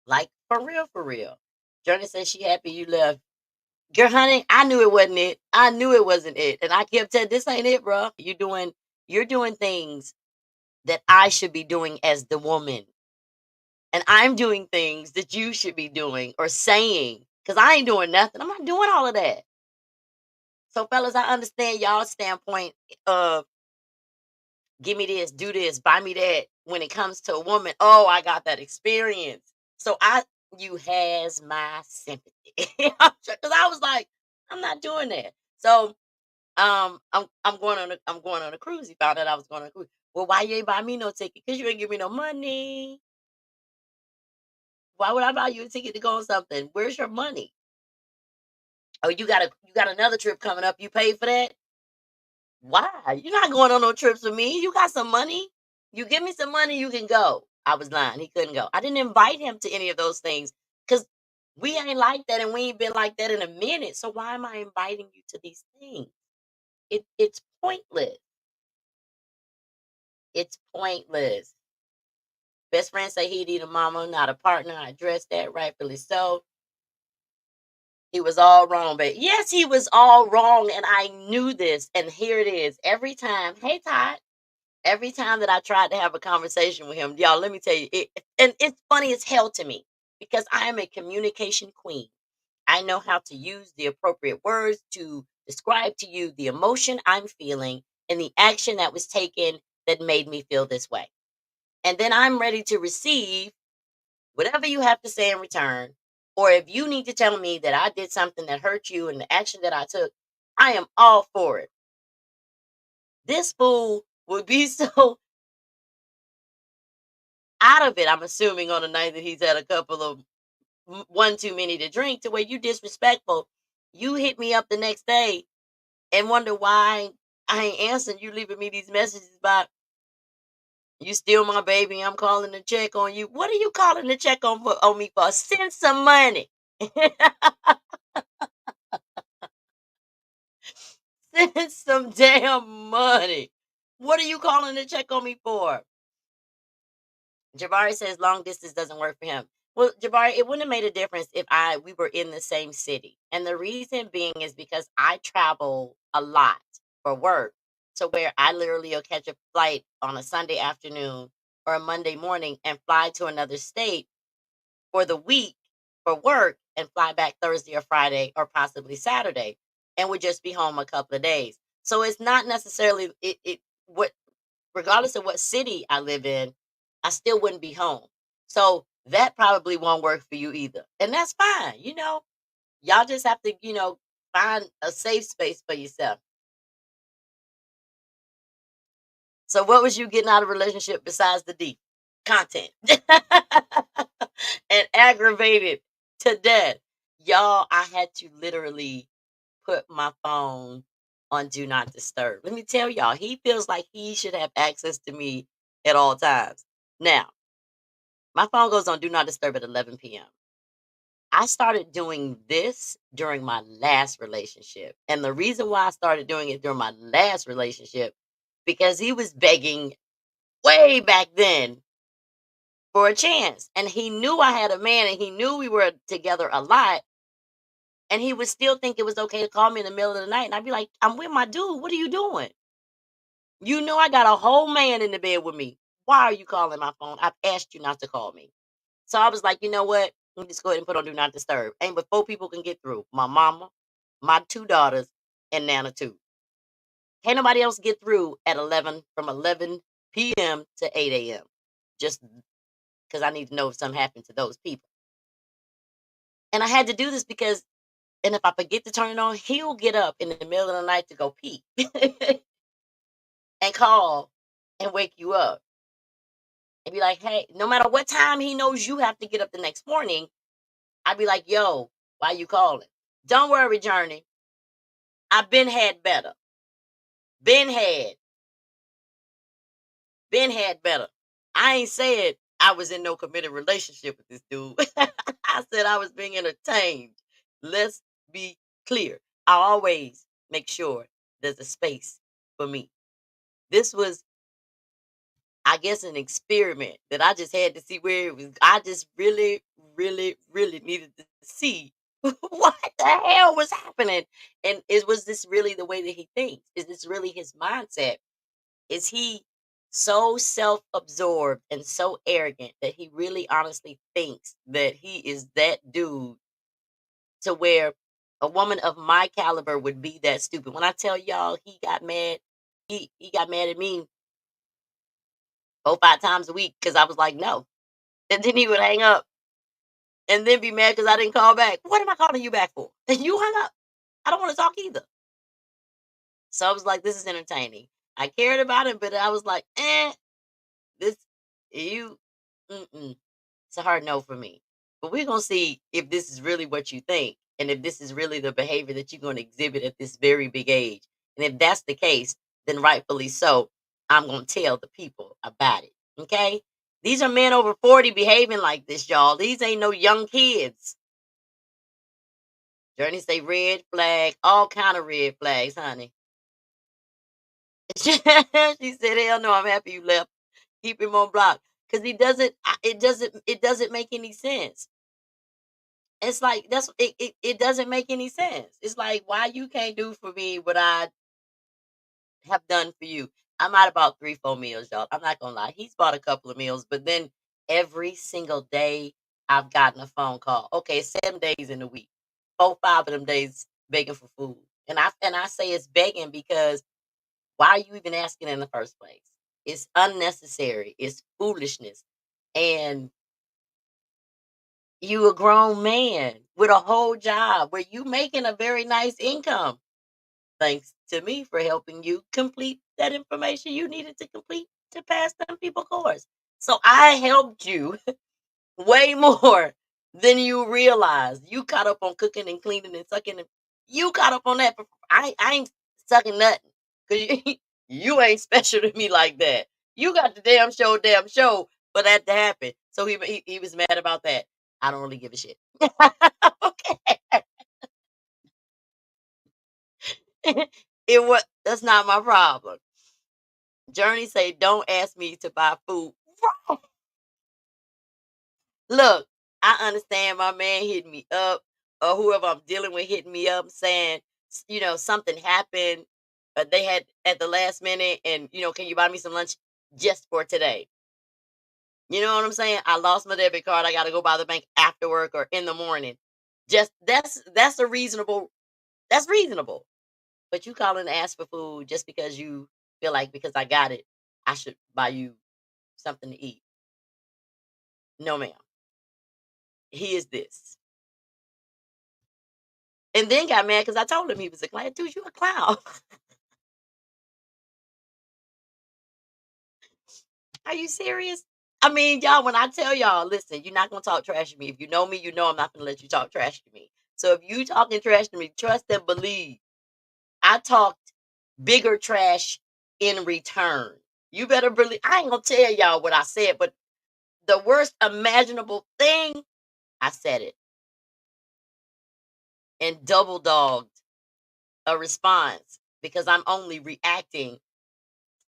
Like for real, for real. Journey said she happy you left. Girl, honey, I knew it wasn't it. I knew it wasn't it. And I kept telling this ain't it, bro. You're doing things that I should be doing as the woman. And I'm doing things that you should be doing or saying. Cause I ain't doing nothing. I'm not doing all of that. So fellas, I understand y'all standpoint of give me this, do this, buy me that. When it comes to a woman, oh, I got that experience. So you has my sympathy. Because I was like, I'm not doing that. So I'm going on a cruise. He found out I was going on a cruise. Well, why you ain't buy me no ticket? Because you ain't give me no money. Why would I buy you a ticket to go on something? Where's your money? Oh, you got another trip coming up. You paid for that? Why? You're not going on no trips with me. You got some money. You give me some money, you can go. I was lying. He couldn't go. I didn't invite him to any of those things because we ain't like that and we ain't been like that in a minute. So why am I inviting you to these things? It's pointless. It's pointless. Best friend say he need a mama, not a partner. I addressed that rightfully so. He was all wrong, but yes, he was all wrong, and I knew this. And here it is. Every time, hey Todd, every time that I tried to have a conversation with him, y'all, let me tell you, and it's funny as hell to me because I am a communication queen. I know how to use the appropriate words to describe to you the emotion I'm feeling and the action that was taken that made me feel this way. And then I'm ready to receive whatever you have to say in return. Or if you need to tell me that I did something that hurt you and the action that I took, I am all for it. This fool would be so out of it, I'm assuming, on the night that he's had a couple of one too many to drink, to where you disrespectful. You hit me up the next day and wonder why I ain't answering. You leaving me these messages about you still my baby. I'm calling to check on you. What are you calling to check on me for? Send some money. Send some damn money. What are you calling to check on me for? Jabari says long distance doesn't work for him. Well, Jabari, it wouldn't have made a difference if we were in the same city. And the reason being is because I travel a lot for work. So where I literally will catch a flight on a Sunday afternoon or a Monday morning and fly to another state for the week for work and fly back Thursday or Friday or possibly Saturday and would just be home a couple of days. So it's not necessarily what regardless of what city I live in, I still wouldn't be home. So that probably won't work for you either. And that's fine. Y'all just have to, find a safe space for yourself. So what was you getting out of a relationship besides the D? Content. And aggravated to death. Y'all, I had to literally put my phone on do not disturb. Let me tell y'all, he feels like he should have access to me at all times. Now, my phone goes on do not disturb at 11 p.m. I started doing this during my last relationship. And the reason why I started doing it during my last relationship, because he was begging way back then for a chance. And he knew I had a man and he knew we were together a lot. And he would still think it was okay to call me in the middle of the night. And I'd be like, I'm with my dude. What are you doing? You know, I got a whole man in the bed with me. Why are you calling my phone? I've asked you not to call me. So I was like, you know what? Let me just go ahead and put on do not disturb. Ain't but 4 people can get through. My mama, my 2 daughters, and Nana too. Can't nobody else get through at 11 from 11 p.m. to 8 a.m. Just because I need to know if something happened to those people. And I had to do this because, and if I forget to turn it on, he'll get up in the middle of the night to go pee and call and wake you up and be like, hey, no matter what time he knows you have to get up the next morning, I'd be like, yo, why you calling? Don't worry, Journey. I've been had better. Been had. Been had better. I ain't said I was in no committed relationship with this dude. I said I was being entertained. Let's be clear. I always make sure there's a space for me. This was, I guess, an experiment that I just had to see where it was. I just really, really, really needed to see what the hell was happening. And was this really the way that he thinks? Is this really his mindset? Is he so self-absorbed and so arrogant that he really honestly thinks that he is that dude to where a woman of my caliber would be that stupid? When I tell y'all he got mad, he got mad at me 4, 5 times a week because I was like, no. And then he would hang up and then be mad because I didn't call back. What am I calling you back for? And you hung up. I don't want to talk either. So I was like, this is entertaining. I cared about him, but I was like, this you mm-mm. It's a hard no for me. But we're gonna see if this is really what you think and if this is really the behavior that you're gonna exhibit at this very big age. And if that's the case, then rightfully so, I'm gonna tell the people about it. Okay? These are men over 40 behaving like this, y'all. These ain't no young kids. Journey say red flag, all kind of red flags, honey. She said, "Hell no, I'm happy you left. Keep him on block because he doesn't. It doesn't make any sense. It's like it doesn't make any sense. It's like why you can't do for me what I have done for you. I might have bought 3, 4 meals, y'all. I'm not gonna lie. He's bought a couple of meals, but then every single day I've gotten a phone call. Okay, 7 days in a week, 4, 5 of them days begging for food, and I say it's begging because why are you even asking in the first place? It's unnecessary. It's foolishness, and you a grown man with a whole job where you making a very nice income. Thanks to me for helping you complete that information you needed to complete to pass them people course. So I helped you way more than you realize. You caught up on cooking and cleaning and sucking. You caught up on that. I ain't sucking nothing because you ain't special to me like that. You got the damn show for that to happen. So he was mad about that. I don't really give a shit. Okay. It was that's not my problem. Journey say, don't ask me to buy food. Look, I understand my man hitting me up or whoever I'm dealing with hitting me up saying, something happened. They had at the last minute and, can you buy me some lunch just for today? You know what I'm saying? I lost my debit card. I got to go by the bank after work or in the morning. Just that's reasonable. But you calling to ask for food just because you feel like because I got it, I should buy you something to eat. No, ma'am. He is this. And then got mad because I told him he was a clown. Dude, you a clown. Are you serious? I mean, y'all, when I tell y'all, listen, you're not gonna talk trash to me. If you know me, you know I'm not gonna let you talk trash to me. So if you talking trash to me, trust and believe. I talked bigger trash in return. You better believe I ain't gonna tell y'all what I said, but the worst imaginable thing, I said it and double dogged a response because I'm only reacting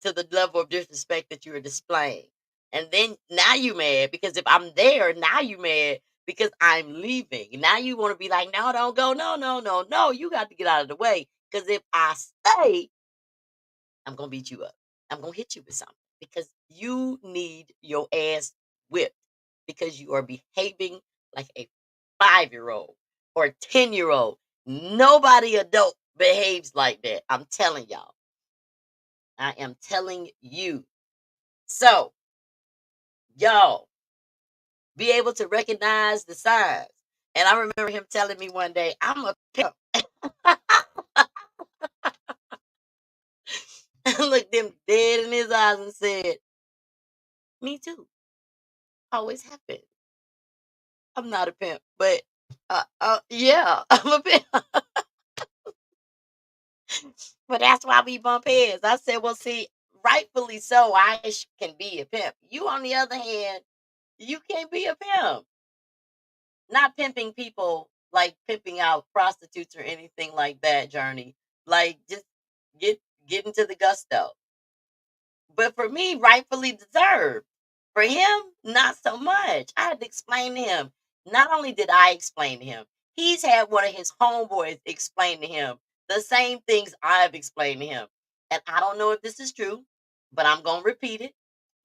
to the level of disrespect that you are displaying. And then now you mad because if I'm there, now you mad because I'm leaving. Now you want to be like, no, don't go. No, no, no, no. You got to get out of the way. Because if I stay, I'm gonna beat you up. I'm gonna hit you with something because you need your ass whipped because you are behaving like a 5-year old or 10-year old. Nobody adult behaves like that. I'm telling y'all. I am telling you. So, y'all be able to recognize the signs. And I remember him telling me one day, I'm a pimp. I looked him dead in his eyes and said, me too. Always happened. I'm not a pimp, but yeah, I'm a pimp. But that's why we bump heads. I said, well, see, rightfully so, can be a pimp. You, on the other hand, You can't be a pimp. Not pimping people like pimping out prostitutes or anything like that, Journey. Like just get get into the gusto. But for me, rightfully deserved. For him, not so much. I had to explain to him. Not only did I explain to him, he's had one of his homeboys explain to him the same things I've explained to him. And I don't know if this is true, but I'm going to repeat it.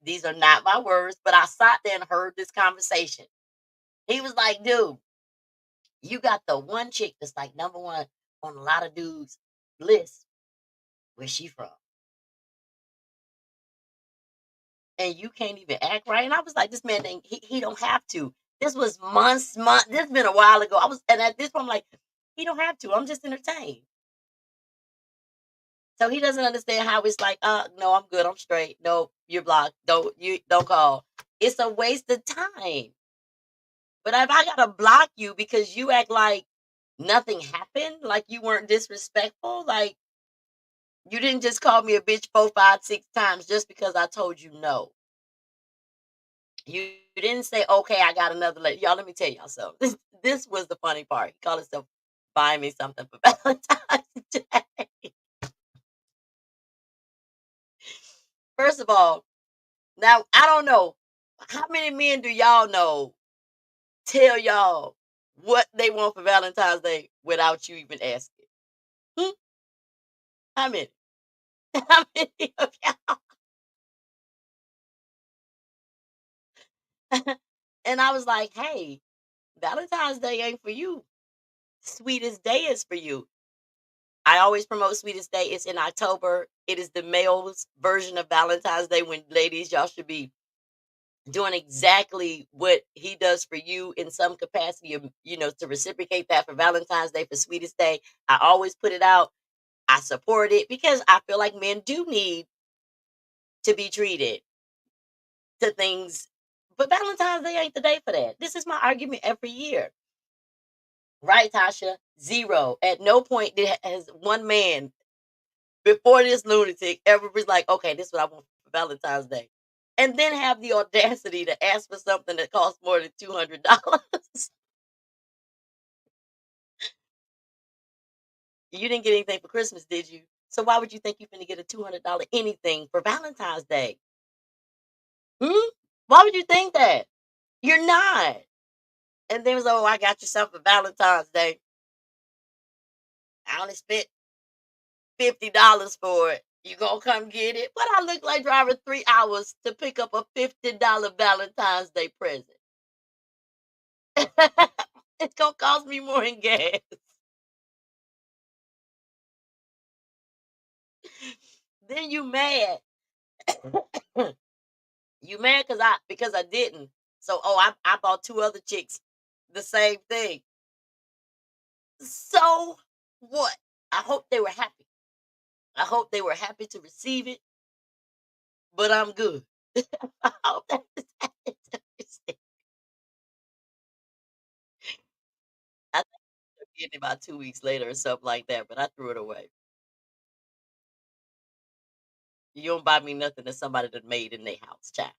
These are not my words, but I sat there and heard this conversation. He was like, dude, you got the one chick that's like number one on a lot of dudes' list. Where's she from? And you can't even act right. And I was like, this man, he don't have to. This was months. This has been a while ago. And at this point, I'm like, he don't have to. I'm just entertained. So he doesn't understand how it's like, no, I'm good. I'm straight. No, you're blocked. Don't call. It's a waste of time. But if I gotta block you because you act like nothing happened, like you weren't disrespectful, like you didn't just call me a bitch 4, 5, 6 times just because I told you no. You didn't say, okay, I got another lady. Y'all, let me tell y'all something. This was the funny part. He called himself buying me something for Valentine's Day. First of all, now I don't know. How many men do y'all know tell y'all what they want for Valentine's Day without you even asking? Hmm? How many? How many of y'all? And I was like, hey, Valentine's Day ain't for you. Sweetest Day is for you. I always promote Sweetest Day. It's in October. It is the male's version of Valentine's Day when ladies, y'all should be doing exactly what he does for you in some capacity, to reciprocate that for Valentine's Day, for Sweetest Day. I always put it out. I support it because I feel like men do need to be treated to things. But Valentine's Day ain't the day for that. This is my argument every year. Right, Tasha? Zero. At no point has one man before this lunatic ever was like, okay, this is what I want for Valentine's Day. And then have the audacity to ask for something that costs more than $200. You didn't get anything for Christmas, did you? So why would you think you're going to get a $200 anything for Valentine's Day? Hmm? Why would you think that? You're not. And then was, oh, I got you something for Valentine's Day. I only spent $50 for it. You gonna come get it? But I look like driving 3 hours to pick up a $50 Valentine's Day present. It's gonna cost me more in gas. Then you mad. You mad because I didn't. So I bought two other chicks the same thing. So what? I hope they were happy. I hope they were happy to receive it, but I'm good. I hope that is understand. I think I get it about 2 weeks later or something like that, but I threw it away. You don't buy me nothing that somebody that made in their house, child.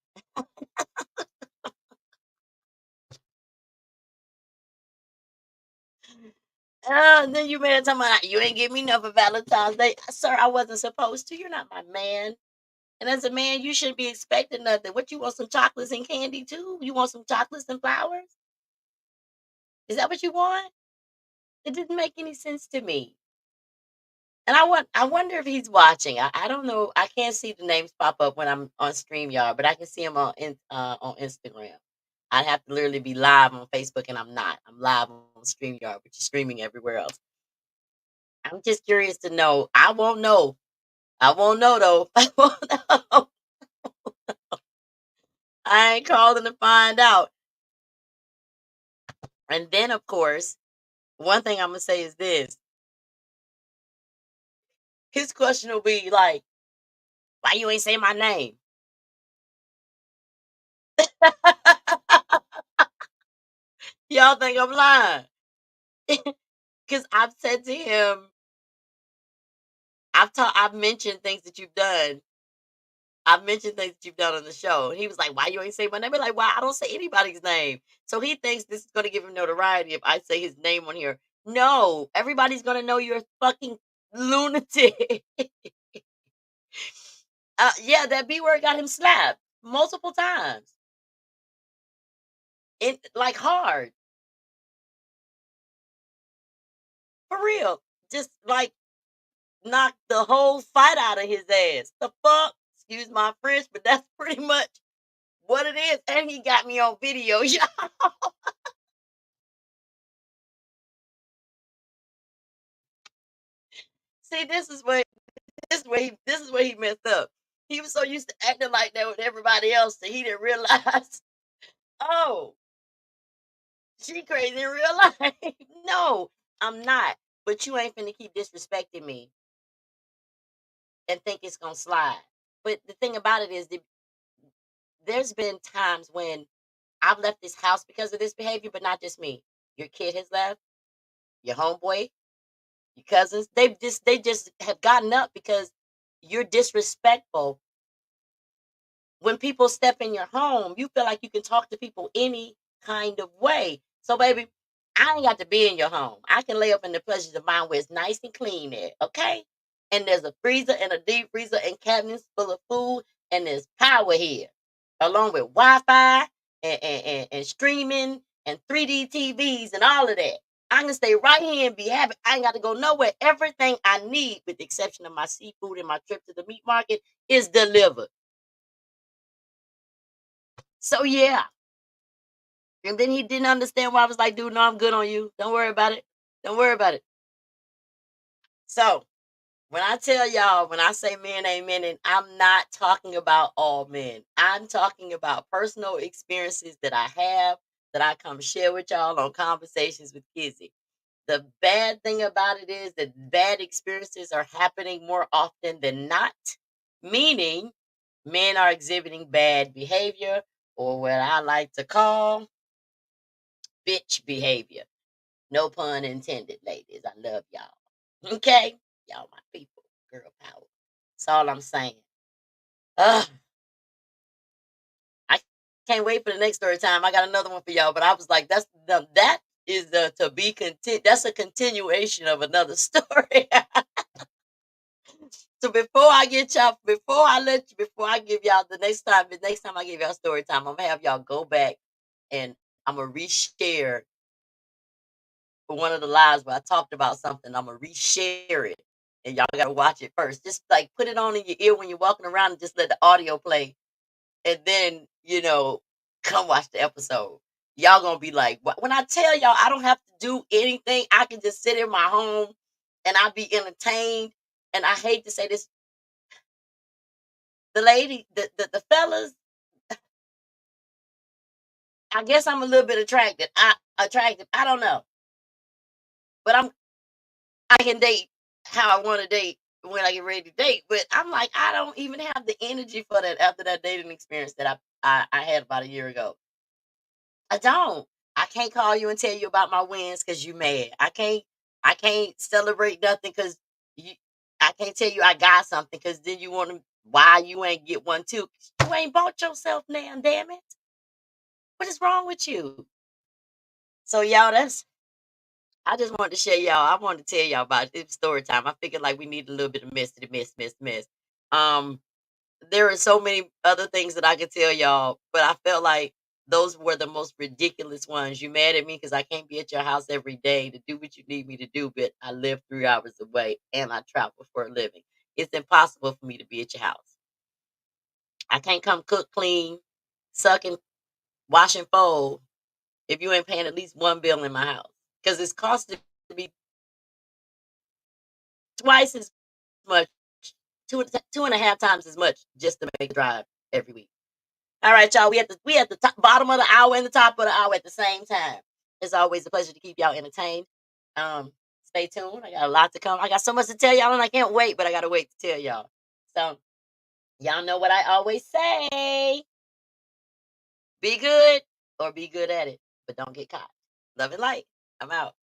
And then you mad talking about you ain't give me enough for Valentine's Day. Sir, I wasn't supposed to. You're not my man. And as a man, you shouldn't be expecting nothing. What you want some chocolates and candy too? You want some chocolates and flowers? Is that what you want? It didn't make any sense to me. And I wonder if he's watching. I don't know. I can't see the names pop up when I'm on StreamYard, but I can see him on Instagram. I'd have to literally be live on Facebook, and I'm not. I'm live on StreamYard, but you're streaming everywhere else. I'm just curious to know. I won't know. I won't know though. I won't know. I ain't calling to find out. And then, of course, one thing I'm gonna say is this: his question will be like, "Why you ain't say my name?" Y'all think I'm lying? Because I've said to him, I've mentioned things that you've done. I mentioned things that you've done on the show. And he was like, why you ain't say my name? I'm like, why I don't say anybody's name. So he thinks this is gonna give him notoriety if I say his name on here. No, everybody's gonna know you're a fucking lunatic. Yeah, that B word got him slapped multiple times. It like hard. For real. Just like knocked the whole fight out of his ass. The fuck? Excuse my French, but that's pretty much what it is. And he got me on video, y'all. See, this is where he messed up. He was so used to acting like that with everybody else that he didn't realize, oh, she crazy in real life. No, I'm not. But you ain't finna keep disrespecting me and think it's gonna slide. But the thing about it is that there's been times when I've left this house because of this behavior, but not just me. Your kid has left, your homeboy, your cousins. They just have gotten up because you're disrespectful. When people step in your home, you feel like you can talk to people any kind of way. So, baby, I ain't got to be in your home. I can lay up in the pleasures of mine where it's nice and clean there, okay? And there's a freezer and a deep freezer and cabinets full of food, and there's power here, along with Wi-Fi and streaming and 3D TVs and all of that. I can stay right here and be happy. I ain't got to go nowhere. Everything I need, with the exception of my seafood and my trip to the meat market, is delivered. So yeah. And then he didn't understand why I was like, dude, no, I'm good on you. Don't worry about it. Don't worry about it. So when I tell y'all, when I say men ain't men, and I'm not talking about all men. I'm talking about personal experiences that I have that I come share with y'all on Conversations with Kizzy. The bad thing about it is that bad experiences are happening more often than not, meaning men are exhibiting bad behavior, or what I like to call bitch behavior. No pun intended, ladies. I love y'all. Okay? Y'all my people. Girl power. That's all I'm saying. Ugh, I can't wait for the next story time. I got another one for y'all, but I was like, that is the to be content. That's a continuation of another story. So before I give y'all the next time I give y'all story time, I'm gonna have y'all go back and I'm gonna reshare for one of the lives where I talked about something. I'm gonna reshare it, and y'all gotta watch it first. Just like put it on in your ear when you're walking around, and just let the audio play, and then come watch the episode. Y'all gonna be like, when I tell y'all, I don't have to do anything. I can just sit in my home, and I'll be entertained. And I hate to say this, the lady, the fellas, I guess I'm a little bit attracted. Attractive. I don't know, but I can date how I want to date when I get ready to date. But I'm like, I don't even have the energy for that after that dating experience that I had about a year ago. I don't. I can't call you and tell you about my wins because you mad. I can't celebrate nothing because you. I can't tell you I got something because then you want to. Why you ain't get one too? You ain't bought yourself now, damn it. What is wrong with you? So y'all, that's I just wanted to share y'all. I wanted to tell y'all about it. Story time. I figured like we need a little bit of mess. Um, there are so many other things that I could tell y'all, but I felt like those were the most ridiculous ones. You mad at me because I can't be at your house every day to do what you need me to do, but I live 3 hours away and I travel for a living. It's impossible for me to be at your house. I can't come cook, clean, suck, and wash and fold if you ain't paying at least one bill in my house because it's costing me twice as much, two and a half times as much just to make a drive every week. All right, y'all. We at the top, bottom of the hour and the top of the hour at the same time. It's always a pleasure to keep y'all entertained. Um, Stay tuned. I got a lot to come. I got so much to tell y'all, and I can't wait. But I gotta wait to tell y'all. So y'all know what I always say: be good or be good at it, but don't get caught. Love and light. I'm out.